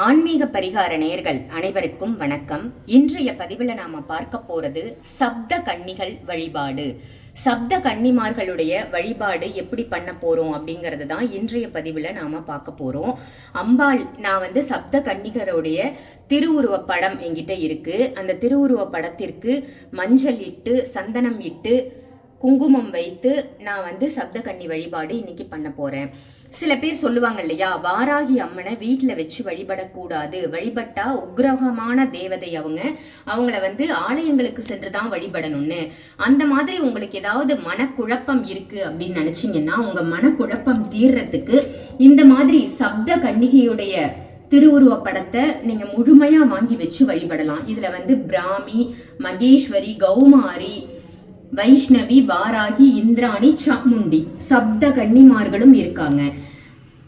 ஆன்மீக பரிகார நேயர்கள் அனைவருக்கும் வணக்கம். இன்றைய பதிவில் நாம பார்க்க போறது சப்த கன்னிகள் வழிபாடு. சப்த கன்னிமார்களுடைய வழிபாடு எப்படி பண்ண போறோம் அப்படிங்கறது தான் இன்றைய பதிவில் நாம பார்க்க போறோம். அம்பாள், நான் சப்த கன்னிகருடைய திருவுருவ படம் என்கிட்ட இருக்கு. அந்த திருவுருவ படத்திற்கு மஞ்சள் இட்டு, சந்தனம் இட்டு, குங்குமம் வைத்து நான் சப்த கன்னி வழிபாடு இன்னைக்கு பண்ண போறேன். சில பேர் சொல்லுவாங்க இல்லையா, வாராகி அம்மனை வீட்டில் வச்சு வழிபடக்கூடாது, வழிபட்டா உக்ரகமான தேவதை அவங்கள ஆலயங்களுக்கு சென்று தான் வழிபடணும்னு. அந்த மாதிரி உங்களுக்கு ஏதாவது மனக்குழப்பம் இருக்கு அப்படின்னு நினைச்சீங்கன்னா, உங்க மனக்குழப்பம் தீர்றதுக்கு இந்த மாதிரி சப்த கன்னிகையுடைய திருவுருவ படத்தை நீங்க முழுமையா வாங்கி வச்சு வழிபடலாம். இதுல பிராமி, மகேஸ்வரி, கௌமாரி, வைஷ்ணவி, வாராகி, இந்திராணி, சாமுண்டி சப்த கன்னிமார்களும் இருக்காங்க.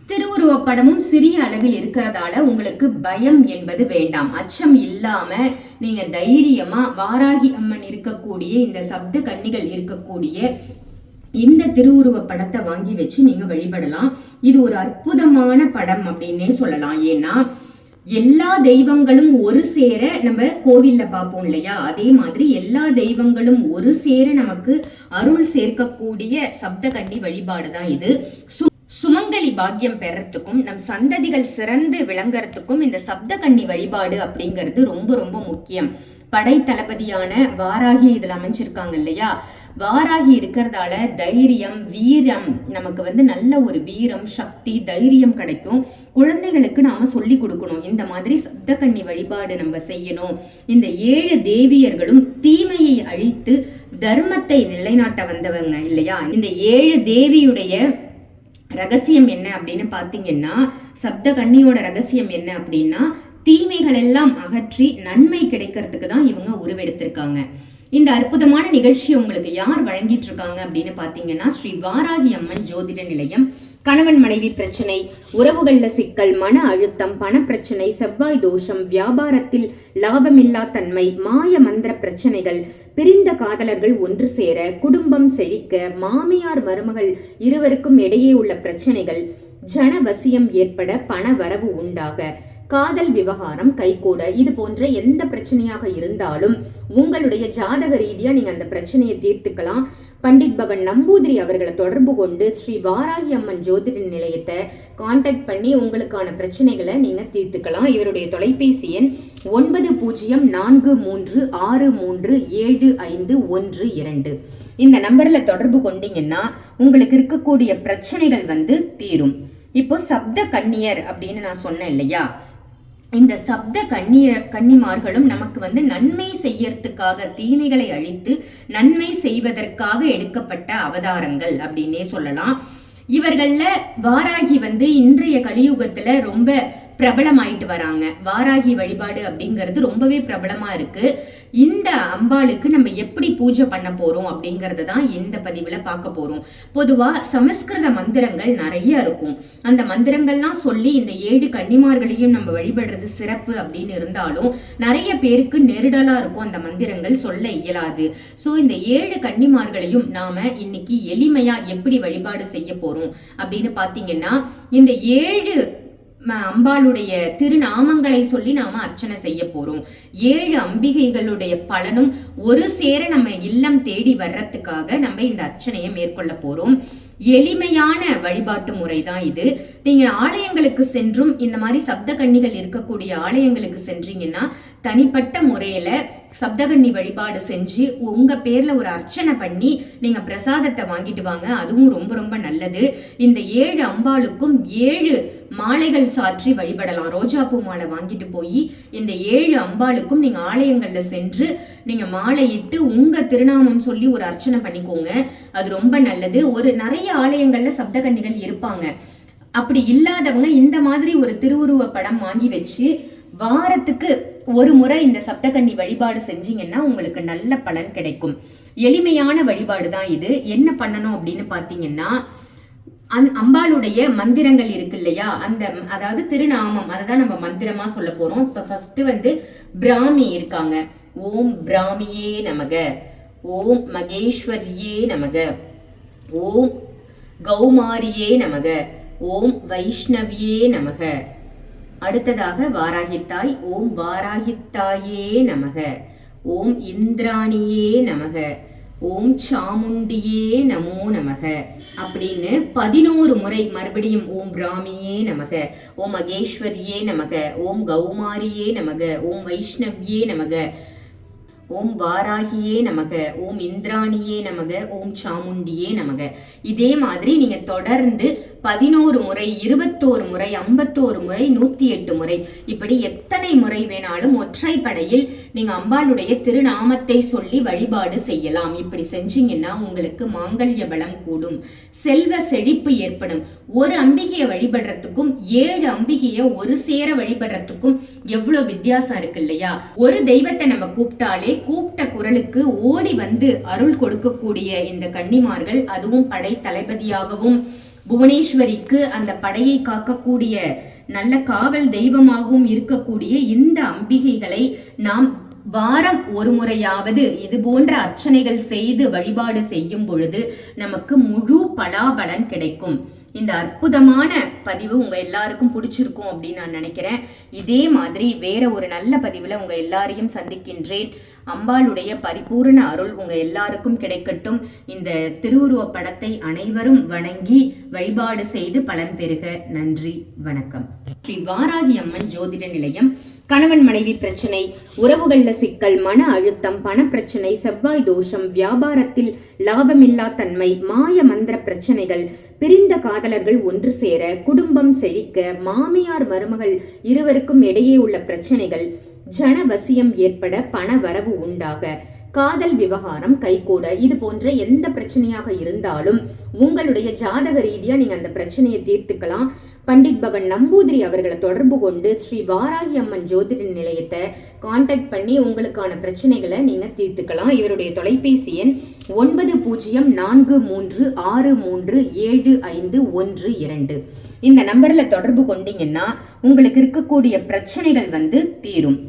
திருவுருவ படமும் சிறிய அளவில் இருக்கிறதால உங்களுக்கு பயம் என்பது வேண்டாம். அச்சம் இல்லாம நீங்க தைரியமா வாராகி அம்மன் இருக்கக்கூடிய, இந்த சப்த கன்னிகள் இருக்கக்கூடிய இந்த திருவுருவ படத்தை வாங்கி வச்சு நீங்க வழிபடலாம். இது ஒரு அற்புதமான படம் அப்படின்னே சொல்லலாம். ஏன்னா எல்லா தெய்வங்களும் ஒரு சேர நம்ம கோவில்ல பார்ப்போம் இல்லையா, அதே மாதிரி எல்லா தெய்வங்களும் ஒரு சேர நமக்கு அருள் சேர்க்கக்கூடிய சப்த கன்னி வழிபாடு தான் இது. சுமங்கலி பாக்கியம் பெறத்துக்கும் நம் சந்ததிகள் சிறந்து விளங்கறதுக்கும் இந்த சப்த கன்னி வழிபாடு அப்படிங்கிறது ரொம்ப ரொம்ப முக்கியம். படை தளபதியான வாராகி இதுல அமைஞ்சிருக்காங்க இல்லையா, வாராகி இருக்கிறதால தைரியம், வீரம், நமக்கு நல்ல ஒரு வீரம், சக்தி, தைரியம் கிடைக்கும். குழந்தைகளுக்கு நாம சொல்லி கொடுக்கணும், இந்த மாதிரி சப்த கன்னி வழிபாடு நம்ம செய்யணும். இந்த 7 தேவியர்களும் தீமையை அழித்து தர்மத்தை நிலைநாட்ட வந்தவங்க இல்லையா. இந்த 7 தேவியுடைய ரகசியம் என்ன அப்படின்னு பாத்தீங்கன்னா, சப்த கன்னியோட ரகசியம் என்ன அப்படின்னா, தீமைகள் எல்லாம் அகற்றி நன்மை கிடைக்கிறதுக்கு தான் இவங்க உருவெடுத்திருக்காங்க. இந்த அற்புதமான நிகழ்ச்சி உங்களுக்கு யார் வழங்கிட்டு இருக்காங்க அப்படின்னு பாத்தீங்கன்னா, ஸ்ரீ வாராகி அம்மன் ஜோதிட நிலையம். கணவன் மனைவி பிரச்சனை, உறவுகள்ல சிக்கல், மன அழுத்தம், பண பிரச்சனை, செவ்வாய் தோஷம், வியாபாரத்தில் லாபமில்லா தன்மை, மாய மந்திர பிரச்சனைகள், பிரிந்த காதலர்கள் ஒன்று சேர, குடும்பம் செழிக்க, மாமியார் மருமகள் இருவருக்கும் இடையே உள்ள பிரச்சனைகள், ஜனவசியம் ஏற்பட, பண வரவு உண்டாக, காதல் விவகாரம் கைகூட, இது போன்ற எந்த பிரச்சனையாக இருந்தாலும் உங்களுடைய ஜாதக ரீதியா நீங்க அந்த பிரச்சனையை தீர்த்துக்கலாம். பண்டிட் பவன் நம்பூதிரி அவர்களை தொடர்பு கொண்டு ஸ்ரீ வாராகி அம்மன் ஜோதிட நிலையத்தை கான்டாக்ட் பண்ணி உங்களுக்கான பிரச்சனைகளை நீங்க தீர்த்துக்கலாம். இவருடைய தொலைபேசி எண் 9043637512. இந்த நம்பர்ல தொடர்பு கொண்டீங்கன்னா உங்களுக்கு இருக்கக்கூடிய பிரச்சனைகள் தீரும். இப்போ சப்த கன்னியர் அப்படின்னு நான் சொன்னேன் இல்லையா, இந்த சப்த கன்னிமார்களும் நமக்கு நன்மை செய்யறதுக்காக, தீமைகளை அழித்து நன்மை செய்வதற்காக எடுக்கப்பட்ட அவதாரங்கள் அப்படின்னே சொல்லலாம். இவர்கள்ல வாராகி இன்றைய கலியுகத்துல ரொம்ப பிரபலமாயிட்டு வராங்க. வாராகி வழிபாடு அப்படிங்கிறது ரொம்பவே பிரபலமா இருக்கு. இந்த அம்பாளுக்கு நம்ம எப்படி பூஜை பண்ண போறோம் அப்படிங்கறது தான் இந்த பதிவுல பார்க்க போறோம். பொதுவா சமஸ்கிருத மந்திரங்கள் நிறைய இருக்கும். அந்த மந்திரங்கள்லாம் சொல்லி இந்த 7 கன்னிமார்களையும் நம்ம வழிபடுறது சிறப்பு அப்படின்னு இருந்தாலும் நிறைய பேருக்கு நெருடலா இருக்கும், அந்த மந்திரங்கள் சொல்ல இயலாது. சோ இந்த 7 கன்னிமார்களையும் நாம இன்னைக்கு எளிமையா எப்படி வழிபாடு செய்ய போறோம் அப்படின்னு பாத்தீங்கன்னா, இந்த 7 அம்பாளுடைய திருநாமங்களை சொல்லி நாம அர்ச்சனை செய்ய போறோம். 7 அம்பிகைகளுடைய பலனும் ஒரு சேர நம்ம இல்லம் தேடி வர்றதுக்காக நம்ம இந்த அர்ச்சனையை மேற்கொள்ள போறோம். எளிமையான வழிபாட்டு முறை தான் இது. நீங்க ஆலயங்களுக்கு சென்றும் இந்த மாதிரி சப்த கன்னிகள் இருக்கக்கூடிய ஆலயங்களுக்கு சென்றீங்கன்னா தனிப்பட்ட முறையில சப்தகன்னி வழிபாடு செஞ்சு உங்க பேர்ல ஒரு அர்ச்சனை பண்ணி நீங்க பிரசாதத்தை வாங்கிட்டு வாங்க. அதுவும் ரொம்ப ரொம்ப நல்லது. இந்த 7 அம்பாளுக்கும் 7 மாலைகள் சாற்றி வழிபடலாம். ரோஜாப்பூ மாலை வாங்கிட்டு போய் இந்த 7 அம்பாளுக்கும் நீங்க ஆலயங்கள்ல சென்று நீங்க மாலையிட்டு உங்க திருநாமம் சொல்லி ஒரு அர்ச்சனை பண்ணிக்கோங்க. அது ரொம்ப நல்லது. நிறைய ஆலயங்கள்ல சப்தகன்னிகள் இருப்பாங்க. அப்படி இல்லாதவங்க இந்த மாதிரி ஒரு திருவுருவ படம் வாங்கி வச்சு வாரத்துக்கு ஒரு முறை இந்த சப்தகன்னி வழிபாடு செஞ்சீங்கன்னா உங்களுக்கு நல்ல பலன் கிடைக்கும். எளிமையான வழிபாடு தான் இது. என்ன பண்ணணும் அப்படின்னு பாத்தீங்கன்னா, அம்பாளுடைய மந்திரங்கள் இருக்கு இல்லையா, அதாவது திருநாமம், அததான் நம்ம மந்திரமா சொல்ல போறோம். இப்ப ஃபர்ஸ்ட் பிராமி இருக்காங்க. ஓம் பிராமியே நமக, ஓம் மகேஸ்வரியே நமக, ஓம் கௌமாரியே நமக, ஓம் வைஷ்ணவியே நமக, அடுத்ததாக வாராகித்தாய். ஓம் வாராகித்தாயே நமக. ஓம் இந்திராணியே நமக. ஓம் சாமுண்டியே நமோ நமக அப்படின்னு 11 முறை மறுபடியும் ஓம் பிராமியே நமக, ஓம் மகேஸ்வரியே நமக, ஓம் கௌமாரியே நமக, ஓம் வைஷ்ணவ்யே நமக, ஓம் வாராகியே நமக, ஓம் இந்திராணியே நமக, ஓம் சாமுண்டியே நமக. இதே மாதிரி நீங்க தொடர்ந்து 11 முறை, 21 முறை, 51 முறை, 108 முறை, இப்படி எத்தனை முறை வேணாலும் ஒற்றைப்படையில் நீங்க அம்பாளுடைய திருநாமத்தை சொல்லி வழிபாடு செய்யலாம். இப்படி செஞ்சீங்கன்னா உங்களுக்கு மாங்கல்ய பலம் கூடும், செல்வ செழிப்பு ஏற்படும். ஒரு அம்பிகையை வழிபடுறதுக்கும் 7 அம்பிகையை ஒரு சேர வழிபடுறதுக்கும் எவ்வளவு வித்தியாசம் இருக்கு இல்லையா? ஒரு தெய்வத்தை நம்ம கூப்பிட்டாலே கூப்பிட்ட குரலுக்கு ஓடி வந்து அருள் கொடுக்கக்கூடிய இந்த கன்னிமார்கள், அதுவும் படை தளபதியாகவும் புவனேஸ்வரிக்கு அந்த படையை காக்கக்கூடிய நல்ல காவல் தெய்வமாகவும் இருக்கக்கூடிய இந்த அம்பிகைகளை நாம் வாரம் ஒரு முறையாவது இது போன்ற அர்ச்சனைகள் செய்து வழிபாடு செய்யும் பொழுது நமக்கு முழு பலாபலன் கிடைக்கும். இந்த அற்புதமான பதிவு உங்க எல்லாருக்கும் பிடிச்சிருக்கும் அப்படின்னு நான் நினைக்கிறேன். இதே மாதிரி வேற ஒரு நல்ல பதிவுல உங்க எல்லாரையும் சந்திக்கின்றேன். அம்பாளுடைய பரிபூர்ண அருள் உங்க எல்லாருக்கும் கிடைக்கட்டும். இந்த திருவுருவ படத்தை அனைவரும் வணங்கி வழிபாடு செய்து பலன் பெறுக. நன்றி, வணக்கம். ஸ்ரீ வாராகி அம்மன் ஜோதிட நிலையம். கணவன் மனைவி பிரச்சனை, உறவுகள்ல சிக்கல், மன அழுத்தம், பண பிரச்சனை, செவ்வாய் தோஷம், வியாபாரத்தில் லாபமில்லா தன்மை, மாய மந்திர பிரச்சனைகள், பிரிந்த காதலர்கள் ஒன்று சேர, குடும்பம் செழிக்க, மாமியார் மருமகள் இருவருக்கும் இடையே உள்ள பிரச்சனைகள், ஜனவசியம் ஏற்பட, பண வரவு உண்டாக, காதல் விவகாரம் கைகூட, இது போன்ற எந்த பிரச்சனையாக இருந்தாலும் உங்களுடைய ஜாதக ரீதியா நீங்க அந்த பிரச்சனையை தீர்த்துக்கலாம். பண்டிட் பவன் நம்பூதிரி அவர்களை தொடர்பு கொண்டு ஸ்ரீ வாராகி அம்மன் ஜோதிட நிலையத்தை கான்டாக்ட் பண்ணி உங்களுக்கான பிரச்சனைகளை நீங்க தீர்த்துக்கலாம். இவருடைய தொலைபேசி எண் 9043637512. இந்த நம்பர்ல தொடர்பு கொண்டீங்கன்னா உங்களுக்கு இருக்கக்கூடிய பிரச்சனைகள் தீரும்.